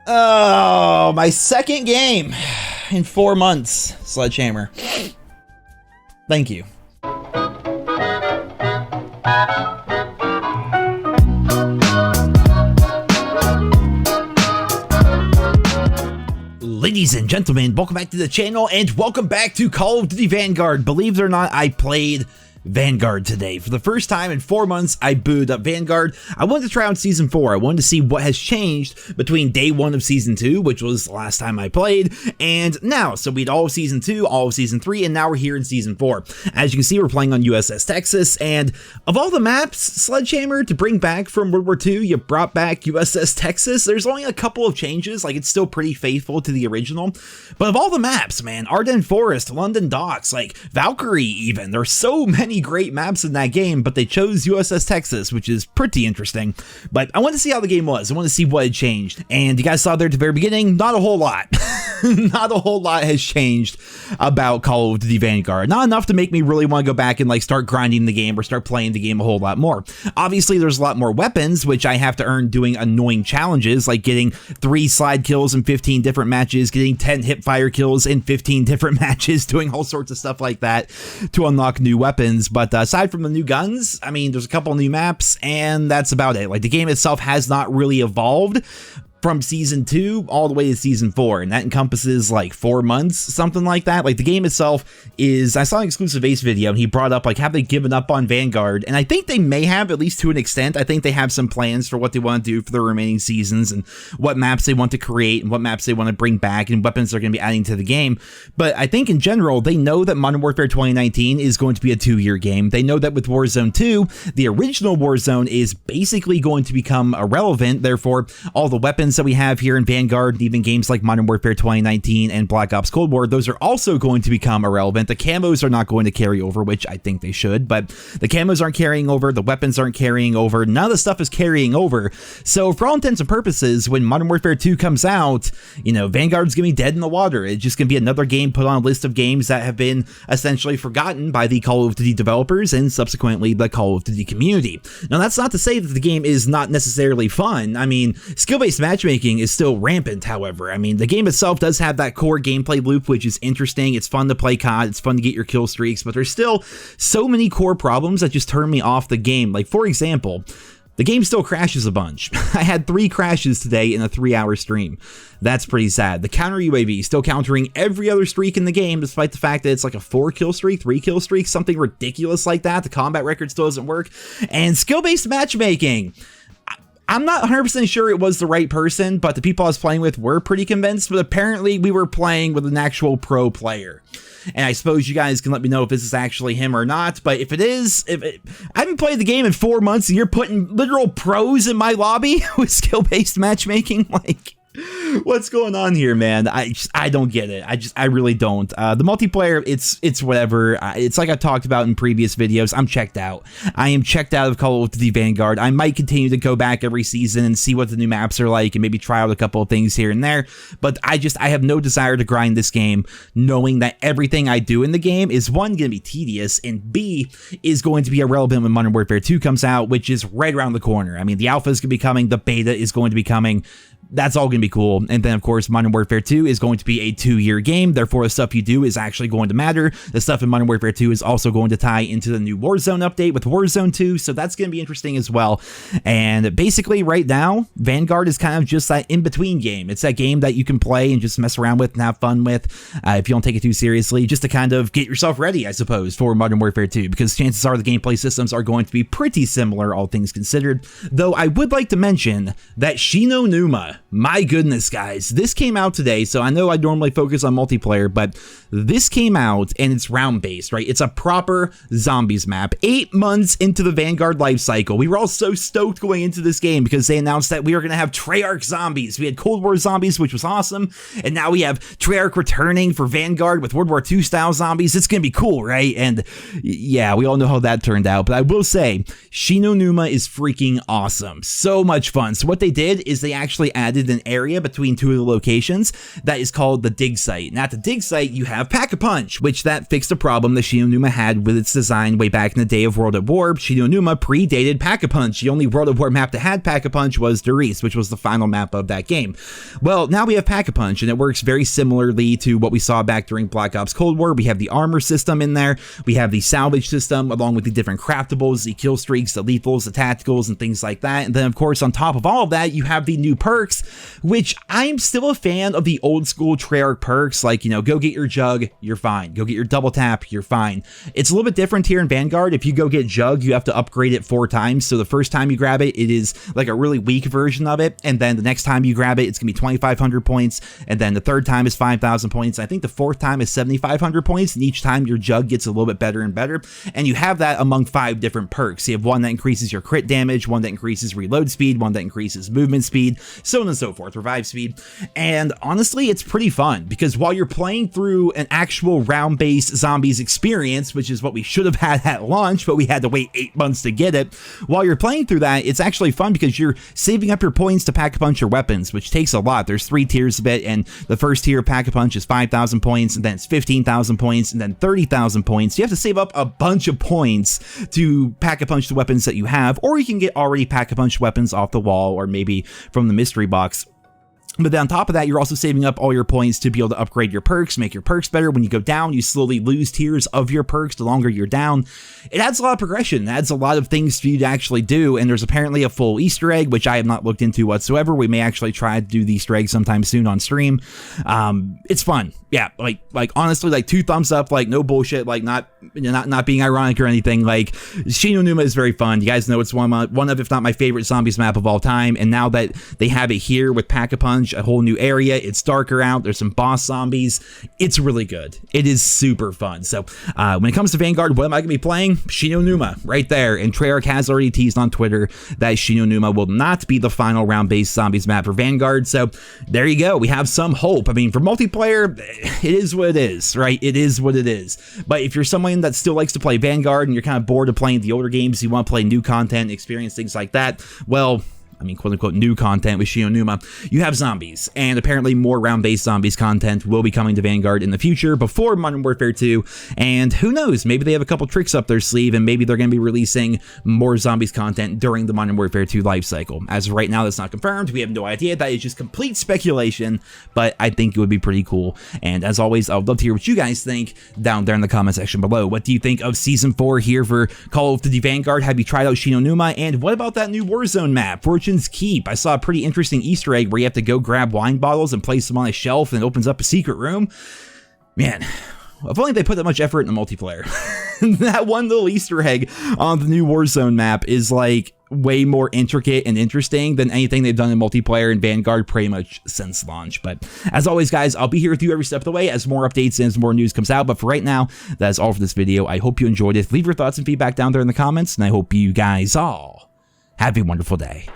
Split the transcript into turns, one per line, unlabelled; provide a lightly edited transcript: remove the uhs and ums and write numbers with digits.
Oh, my second game in 4 months, Sledgehammer. Thank you. Ladies and gentlemen, welcome back to the channel and welcome back to Call of Duty Vanguard. Believe it or not, I played Vanguard today. For the first time in 4 months, I booted up Vanguard. I wanted to try out Season 4. I wanted to see what has changed between day 1 of Season 2, which was the last time I played, and now. So we had all of Season 2, all of Season 3, and now we're here in Season 4. As you can see, we're playing on USS Texas, and of all the maps, Sledgehammer, to bring back from World War II, you brought back USS Texas. There's only a couple of changes, like it's still pretty faithful to the original, but of all the maps, man, Ardennes Forest, London Docks, like Valkyrie even, there's so many great maps in that game, but they chose USS Texas, which is pretty interesting. But I want to see how the game was. I want to see what had changed. And you guys saw there at the very beginning, not a whole lot. Not a whole lot has changed about Call of Duty Vanguard. Not enough to make me really want to go back and like start grinding the game or start playing the game a whole lot more. Obviously, there's a lot more weapons, which I have to earn doing annoying challenges, like getting 3 slide kills in 15 different matches, getting 10 hipfire kills in 15 different matches, doing all sorts of stuff like that to unlock new weapons. But aside from the new guns, I mean, there's a couple new maps, and that's about it. Like, the game itself has not really evolved from Season 2 all the way to Season 4, and that encompasses like 4 months, something like that. Like, the game itself is, I saw an exclusive Ace video, and he brought up, like, have they given up on Vanguard? And I think they may have, at least to an extent. I think they have some plans for what they want to do for the remaining seasons, and what maps they want to create, and what maps they want to bring back, and weapons they're going to be adding to the game. But I think in general, they know that Modern Warfare 2019 is going to be a 2-year game. They know that with Warzone 2, the original Warzone is basically going to become irrelevant. Therefore, all the weapons that we have here in Vanguard, even games like Modern Warfare 2019 and Black Ops Cold War, those are also going to become irrelevant. The camos are not going to carry over, which I think they should, but the camos aren't carrying over, the weapons aren't carrying over, none of the stuff is carrying over. So for all intents and purposes, when Modern Warfare 2 comes out, you know, Vanguard's gonna be dead in the water. It's just gonna be another game put on a list of games that have been essentially forgotten by the Call of Duty developers and subsequently the Call of Duty community. Now, that's not to say that the game is not necessarily fun. I mean, skill-based matchmaking is still rampant, however. I mean, the game itself does have that core gameplay loop, which is interesting. It's fun to play COD, it's fun to get your kill streaks, but there's still so many core problems that just turn me off the game. Like, for example, the game still crashes a bunch. I had 3 crashes today in a 3-hour stream. That's pretty sad. The counter UAV still countering every other streak in the game, despite the fact that it's like a 4-kill streak, 3-kill streak, something ridiculous like that. The combat record still doesn't work. And skill-based matchmaking, I'm not 100% sure it was the right person, but the people I was playing with were pretty convinced, but apparently we were playing with an actual pro player. And I suppose you guys can let me know if this is actually him or not, but if it is, I haven't played the game in 4 months and you're putting literal pros in my lobby with skill-based matchmaking, like, what's going on here, man? I don't get it. I really don't. The multiplayer, it's whatever. It's like I talked about in previous videos. I'm checked out. I am checked out of Call of Duty Vanguard. I might continue to go back every season and see what the new maps are like and maybe try out a couple of things here and there. But I have no desire to grind this game, knowing that everything I do in the game is, 1, going to be tedious, and B, is going to be irrelevant when Modern Warfare 2 comes out, which is right around the corner. I mean, the alpha is going to be coming, the beta is going to be coming. That's all going to be cool. And then, of course, Modern Warfare 2 is going to be a 2-year game. Therefore, the stuff you do is actually going to matter. The stuff in Modern Warfare 2 is also going to tie into the new Warzone update with Warzone 2. So that's going to be interesting as well. And basically, right now, Vanguard is kind of just that in-between game. It's that game that you can play and just mess around with and have fun with if you don't take it too seriously, just to kind of get yourself ready, I suppose, for Modern Warfare 2. Because chances are the gameplay systems are going to be pretty similar, all things considered. Though I would like to mention that NerosCinema, my goodness, guys, this came out today, so I know I normally focus on multiplayer, but this came out and it's round-based, right? It's a proper zombies map. 8 months into the Vanguard life cycle, we were all so stoked going into this game because they announced that we were going to have Treyarch zombies. We had Cold War zombies, which was awesome, and now we have Treyarch returning for Vanguard with World War II style zombies. It's going to be cool, right? And yeah, we all know how that turned out, but I will say, NerosCinema is freaking awesome. So much fun. So what they did is they actually added created an area between two of the locations that is called the dig site. And at the dig site, you have Pack-a-Punch, which that fixed a problem that Shinonuma had with its design way back in the day of World at War. Shinonuma predated Pack-a-Punch. The only World at War map that had Pack-a-Punch was Darice, which was the final map of that game. Well, now we have Pack-a-Punch, and it works very similarly to what we saw back during Black Ops Cold War. We have the armor system in there. We have the salvage system, along with the different craftables, the kill streaks, the lethals, the tacticals, and things like that. And then, of course, on top of all of that, you have the new perks, which I'm still a fan of the old school Treyarch perks, like, you know, go get your Jug, you're fine. Go get your double tap, you're fine. It's a little bit different here in Vanguard. If you go get Jug, you have to upgrade it 4 times. So the first time you grab it, it is like a really weak version of it. And then the next time you grab it, it's going to be 2,500 points. And then the third time is 5,000 points. I think the fourth time is 7,500 points. And each time your Jug gets a little bit better and better. And you have that among 5 different perks. You have one that increases your crit damage, one that increases reload speed, one that increases movement speed, so on and so forth, revive speed. And honestly, it's pretty fun because while you're playing through an actual round-based zombies experience, which is what we should have had at launch, but we had to wait 8 months to get it, while you're playing through that, it's actually fun because you're saving up your points to Pack-a-Punch your weapons, which takes a lot. There's 3 tiers of it, and the first tier of Pack-a-Punch is 5,000 points, and then it's 15,000 points, and then 30,000 points. You have to save up a bunch of points to Pack-a-Punch the weapons that you have, or you can get already Pack-a-Punch weapons off the wall, or maybe from the mystery box. But then on top of that, you're also saving up all your points to be able to upgrade your perks, make your perks better. When you go down, you slowly lose tiers of your perks the longer you're down. It adds a lot of progression. It adds a lot of things for you to actually do. And there's apparently a full Easter egg, which I have not looked into whatsoever. We may actually try to do the Easter egg sometime soon on stream. It's fun. Yeah, like honestly, like 2 thumbs up, like no bullshit, like not being ironic or anything. Like Shinonuma is very fun. You guys know it's one of, if not my favorite zombies map of all time. And now that they have it here with Pack-a-Punch, a whole new area, it's darker out, there's some boss zombies, it's really good. It is super fun. So when it comes to Vanguard, what am I gonna be playing? Shinonuma right there. And Treyarch has already teased on Twitter that Shinonuma will not be the final round-based zombies map for Vanguard. So there you go, we have some hope. I mean, for multiplayer, it is what it is, right? It is what it is. But if you're someone that still likes to play Vanguard and you're kind of bored of playing the older games, you want to play new content, experience things like that, well, I mean, quote-unquote new content with Shinonuma, you have zombies, and apparently more round-based zombies content will be coming to Vanguard in the future before Modern Warfare 2, and who knows, maybe they have a couple tricks up their sleeve, and maybe they're going to be releasing more zombies content during the Modern Warfare 2 life cycle. As of right now, that's not confirmed. We have no idea. That is just complete speculation, but I think it would be pretty cool, and as always, I would love to hear what you guys think down there in the comment section below. What do you think of Season 4 here for Call of Duty Vanguard? Have you tried out Shinonuma, and what about that new Warzone map, Fortune's Keep? I saw a pretty interesting Easter egg where you have to go grab wine bottles and place them on a shelf and it opens up a secret room. Man, if only they put that much effort in the multiplayer. That one little Easter egg on the new Warzone map is like way more intricate and interesting than anything they've done in multiplayer in Vanguard pretty much since launch. But as always, guys, I'll be here with you every step of the way as more updates and as more news comes out. But for right now, that is all for this video. I hope you enjoyed it. Leave your thoughts and feedback down there in the comments, and I hope you guys all have a wonderful day.